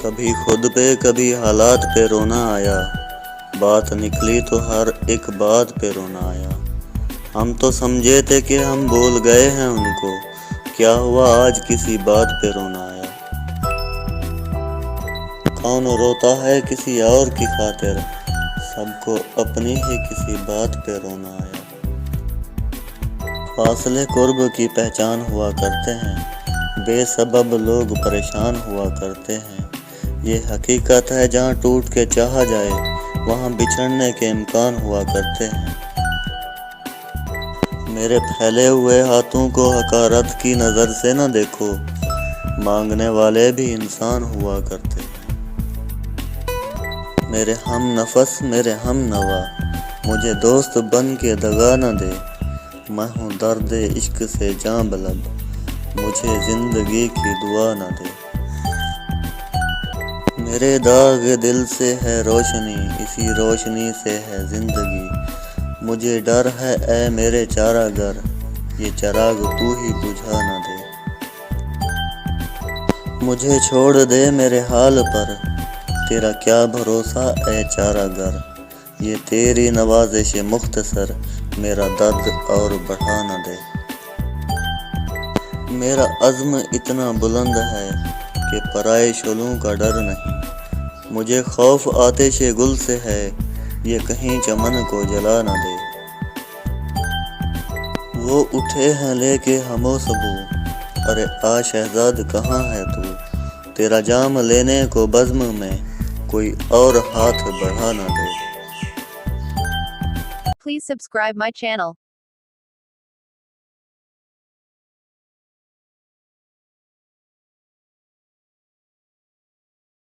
कभी खुद पे कभी हालात पे रोना आया, बात निकली तो हर एक बात पे रोना आया। हम तो समझे थे कि हम भूल गए हैं उनको, क्या हुआ आज किसी बात पे रोना आया। कौन रोता है किसी और की खातिर, सबको अपनी ही किसी बात पे रोना आया। फासले कुर्ब की पहचान हुआ करते हैं, बेसबब लोग परेशान हुआ करते हैं। ये हकीकत है जहाँ टूट के चाहा जाए, वहाँ बिछड़ने के इम्कान हुआ करते हैं। मेरे फैले हुए हाथों को हकारत की नज़र से न देखो, मांगने वाले भी इंसान हुआ करते हैं। मेरे हम नफस मेरे हम नवा, मुझे दोस्त बन के दगा न दे। मैं हूँ दर्द इश्क से जां बलब, मुझे जिंदगी की दुआ न दे। मेरे दाग दिल से है रोशनी, इसी रोशनी से है जिंदगी। मुझे डर है ऐ मेरे चारागर, ये चराग तू ही बुझा न दे। मुझे छोड़ दे मेरे हाल पर, तेरा क्या भरोसा ऐ चारागर। ये तेरी नवाज़िश मुख्तसर, मेरा दर्द और बढ़ा न दे। मेरा अज़्म इतना बुलंद है कि पराए शोलों का डर नहीं। मुझे खौफ आतिशे गुल से है, ये कहीं चमन को जला न दे। वो उठे हैं लेके हमो सबू, अरे आ शहजाद कहाँ है तू। तेरा जाम लेने को बज़्म में कोई और हाथ बढ़ा न दे। Please subscribe my channel.